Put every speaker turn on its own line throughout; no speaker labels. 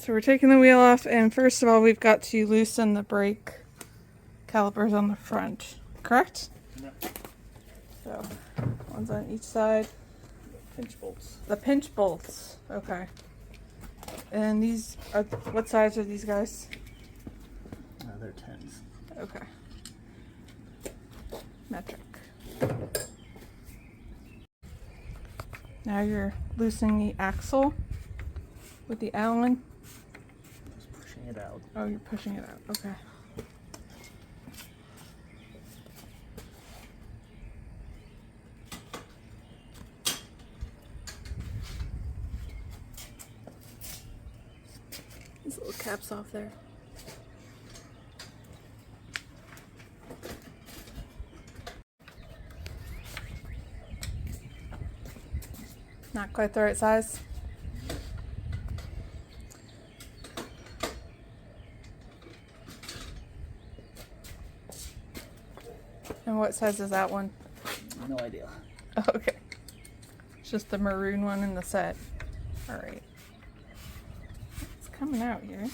So we're taking the wheel off, and first of all, we've got to loosen the brake calipers on the front, correct?
Yep.
So, one's on each side.
Pinch bolts.
The pinch bolts, okay. And these are, what size are these guys?
They're 10s.
Okay. Metric. Now you're loosening the axle with the Allen.
Just pushing it out.
Oh, you're pushing it out, okay. These little caps off there. Not quite the right size. And what size is that one?
No idea.
Okay. It's just the maroon one in the set. Alright. It's coming out here.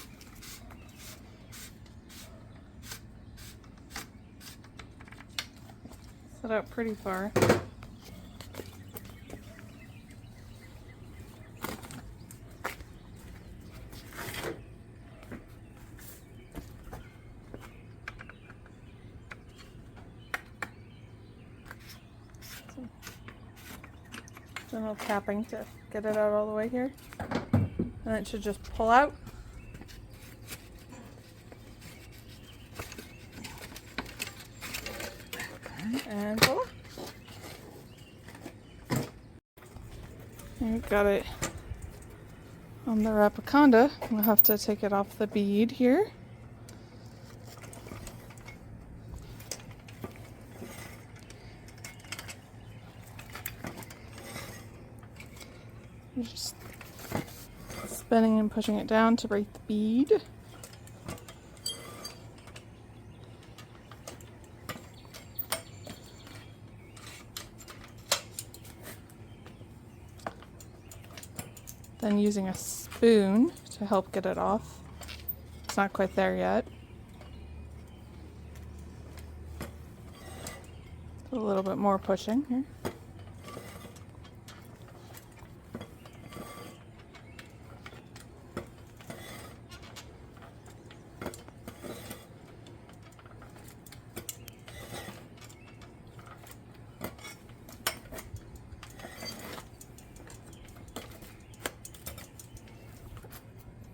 Set out pretty far. General tapping to get it out all the way here. And it should just pull out. And voila. And we've got it on the Rapaconda. We'll have to take it off the bead here. You're just spinning and pushing it down to break the bead. Then using a spoon to help get it off. It's not quite there yet. A little bit more pushing here.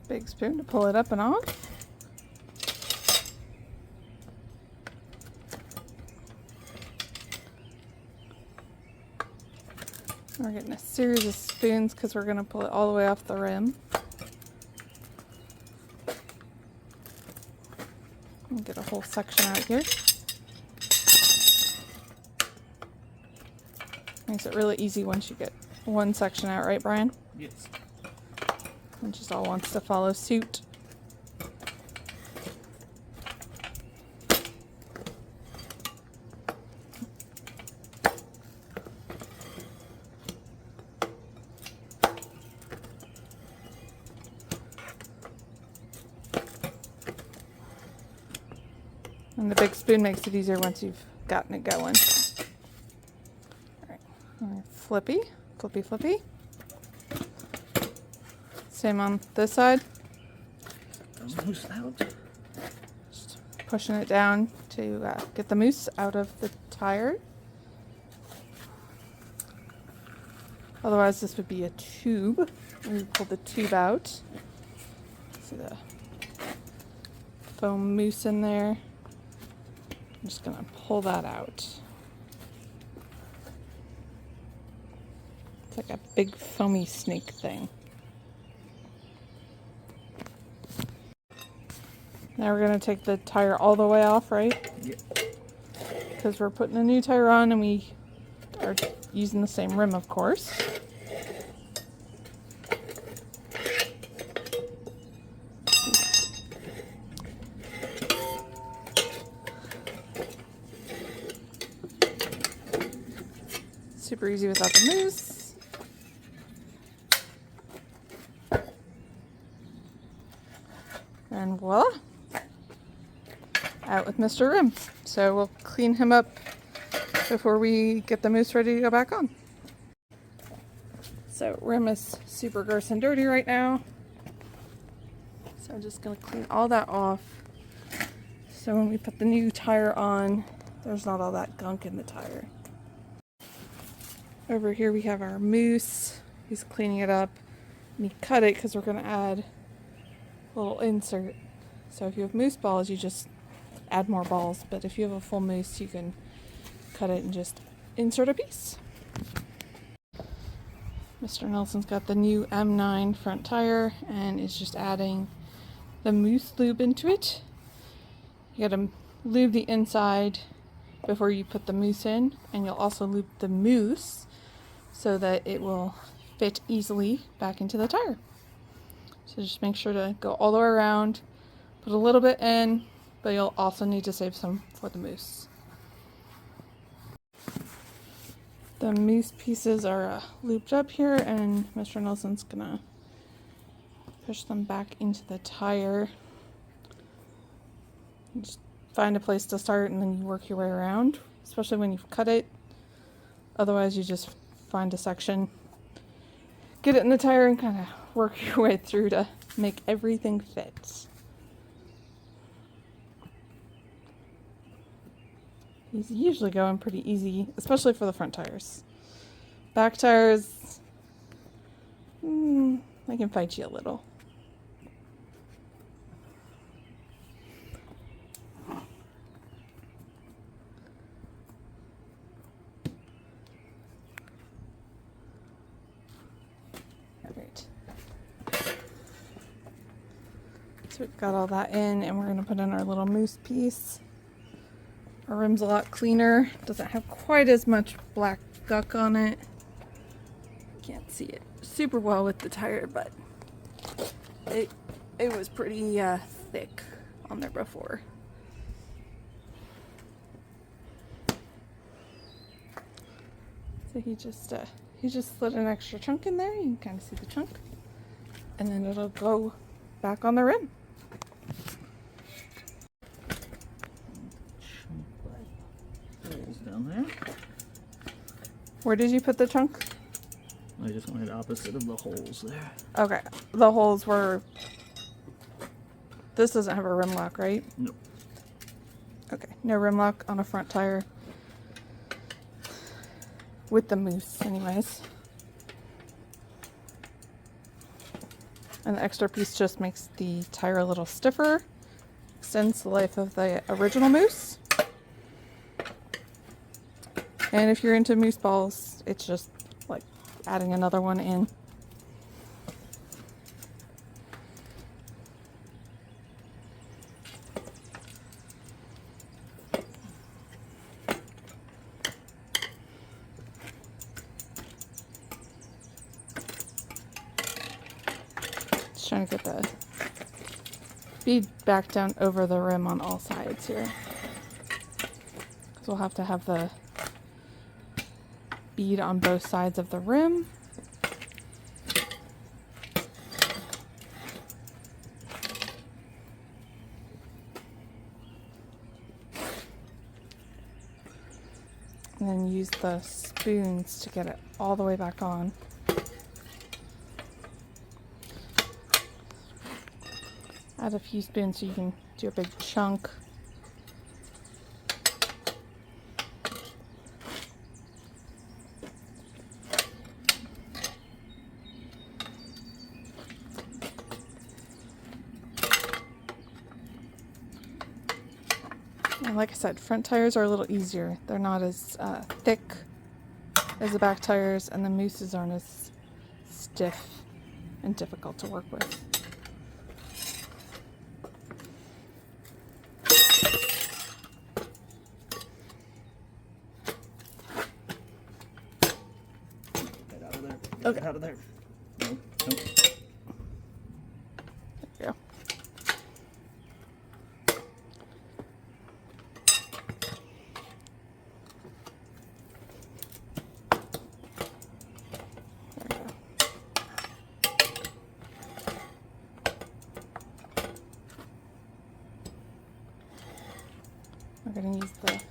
Big spoon to pull it up and off. We're getting a series of spoons because we're going to pull it all the way off the rim. And get a whole section out here. Makes it really easy once you get one section out, right, Brian?
Yes.
And just all wants to follow suit. And the big spoon makes it easier once you've gotten it going. All right, flippy, flippy, flippy. Same on this side.
The mousse out.
Just pushing it down to get the mousse out of the tire. Otherwise, this would be a tube. We pull the tube out. See the foam mousse in there. I'm just gonna pull that out. It's like a big foamy snake thing. Now we're going to take the tire all the way off, right?
Yeah.
Because we're putting a new tire on and we are using the same rim, of course. Super easy without the mousse. And voila, out with Mr. Rim. So we'll clean him up before we get the mousse ready to go back on. So Rim is super gross and dirty right now. So I'm just gonna clean all that off. So when we put the new tire on, there's not all that gunk in the tire. Over here we have our mousse. He's cleaning it up. And he cut it because we're gonna add a little insert. So if you have mousse balls, you just add more balls. But if you have a full mousse, you can cut it and just insert a piece. Mr. Nelson's got the new M9 front tire and is just adding the mousse lube into it. You gotta lube the inside before you put the mousse in, and you'll also lube the mousse so that it will fit easily back into the tire. So just make sure to go all the way around, put a little bit in, but you'll also need to save some for the mousse. The mousse pieces are looped up here, and Mr. Nelson's gonna push them back into the tire. Just find a place to start and then you work your way around, especially when you've cut it. Otherwise, you just find a section, get it in the tire, and kind of work your way through to make everything fit. He's usually going pretty easy, especially for the front tires. Back tires, they can fight you a little. Alright. So we've got all that in, and we're going to put in our little mousse piece. Our rim's a lot cleaner. Doesn't have quite as much black gunk on it. Can't see it super well with the tire, but it was pretty thick on there before. So he just slid an extra chunk in there. You can kind of see the chunk, and then it'll go back on the rim.
Down there.
Where did you put the chunk?
I just wanted opposite of the holes there.
Okay, the holes were. This doesn't have a rim lock, right?
Nope.
Okay, no rim lock on a front tire. With the mousse, anyways. And the extra piece just makes the tire a little stiffer, extends the life of the original mousse. And if you're into mousse balls, it's just like adding another one in. Just trying to get the bead back down over the rim on all sides here. Because we'll have to have the bead on both sides of the rim. And then use the spoons to get it all the way back on. Add a few spoons so you can do a big chunk. And like I said, front tires are a little easier. They're not as thick as the back tires, and the mousses aren't as stiff and difficult to work with.
Get out of there.
Okay.
Get out of there. Nope. Nope.
There you go. There we go. We're going to use the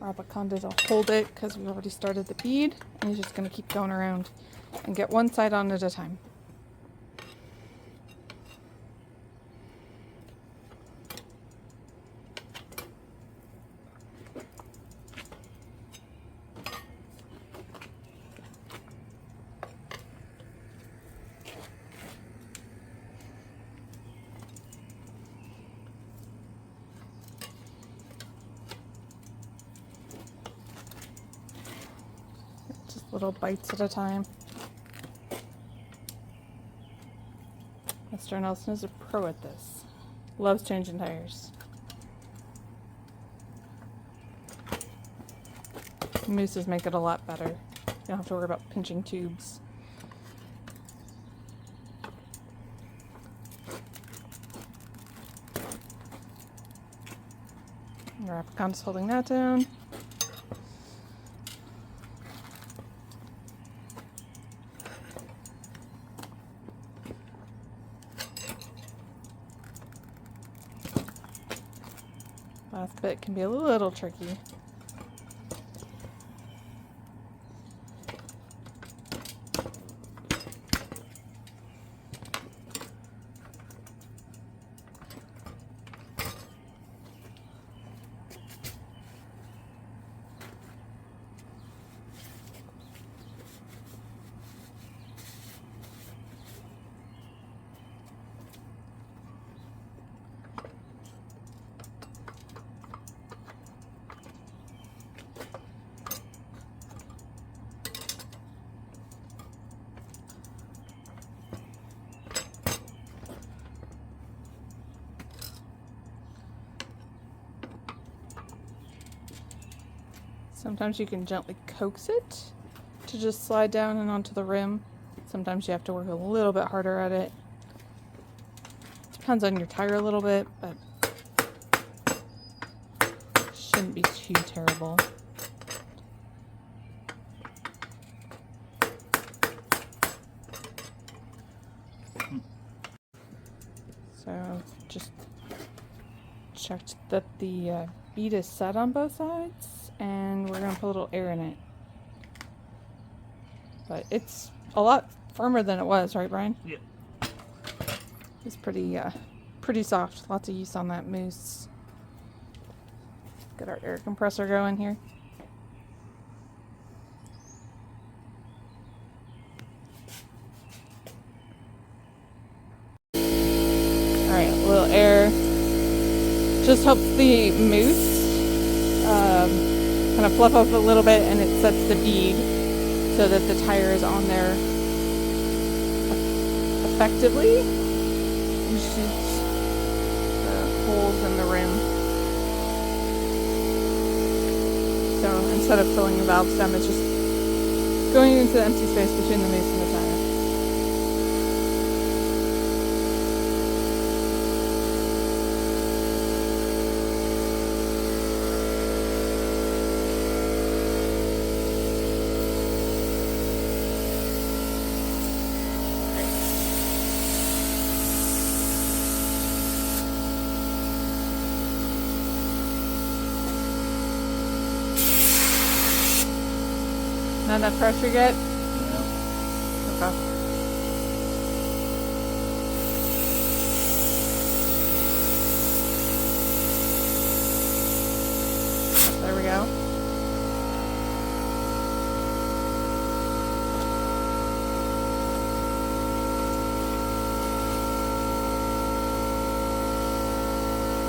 Rabaconda to hold it because we already started the bead, and you're just going to keep going around and get one side on at a time. Just little bites at a time. Mr. Nelson is a pro at this. Loves changing tires. Mousses make it a lot better. You don't have to worry about pinching tubes. Rabaconda's holding that down. Last bit can be a little tricky. Sometimes you can gently coax it to just slide down and onto the rim. Sometimes you have to work a little bit harder at it. Depends on your tire a little bit, but shouldn't be too terrible. So just checked that the bead is set on both sides, and we're going to put a little air in it. But it's a lot firmer than it was, right, Brian?
Yeah.
It's pretty soft. Lots of use on that mousse. Get our air compressor going here. Alright, a little air. Just helps the mousse kind of fluff up a little bit, and it sets the bead so that the tire is on there effectively. You shoot the holes in the rim. So instead of filling the valve stem, it's just going into the empty space between the mousse and the tire. Not enough pressure yet?
Yeah.
Okay. There we go.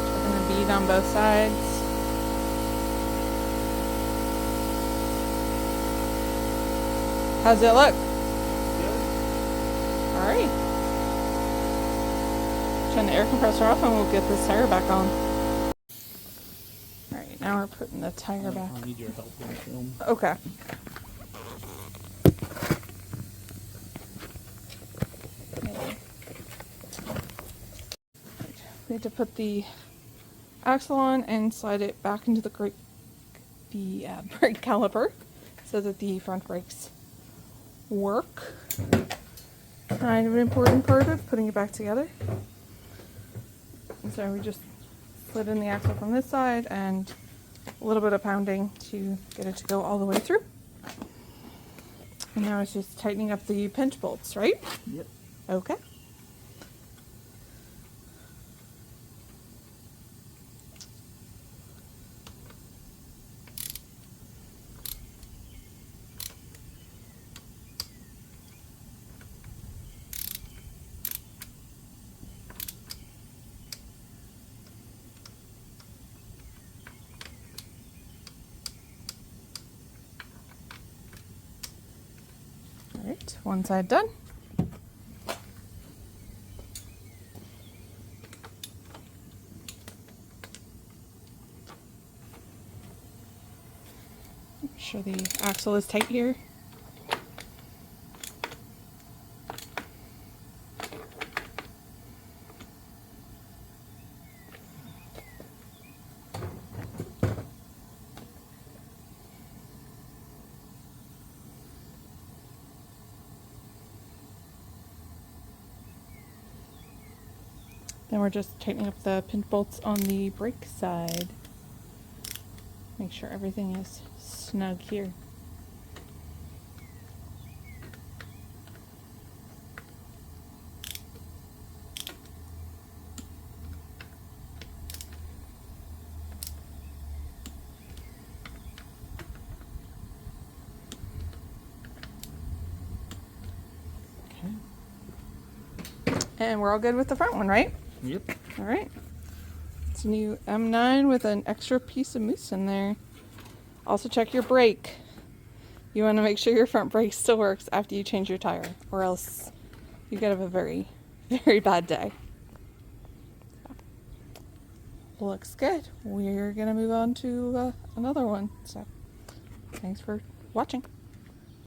Checking the bead on both sides. How's it look?
Good.
Alright. Turn the air compressor off and we'll get this tire back on. Alright, now we're putting the tire back.
I'll need your help with the film.
Okay. We need to put the axle on and slide it back into the brake caliper so that the front brakes work. Kind of an important part of putting it back together. And so we just slid in the axle from this side and a little bit of pounding to get it to go all the way through. And now it's just tightening up the pinch bolts, right?
Yep.
Okay. All right, one side done. Make sure the axle is tight here. Then we're just tightening up the pinch bolts on the brake side. Make sure everything is snug here. Okay. And we're all good with the front one, right?
Yep.
All right. It's a new M9 with an extra piece of mousse in there. Also check your brake. You want to make sure your front brake still works after you change your tire, or else you could have a very, very bad day. Looks good. We're going to move on to another one. So thanks for watching.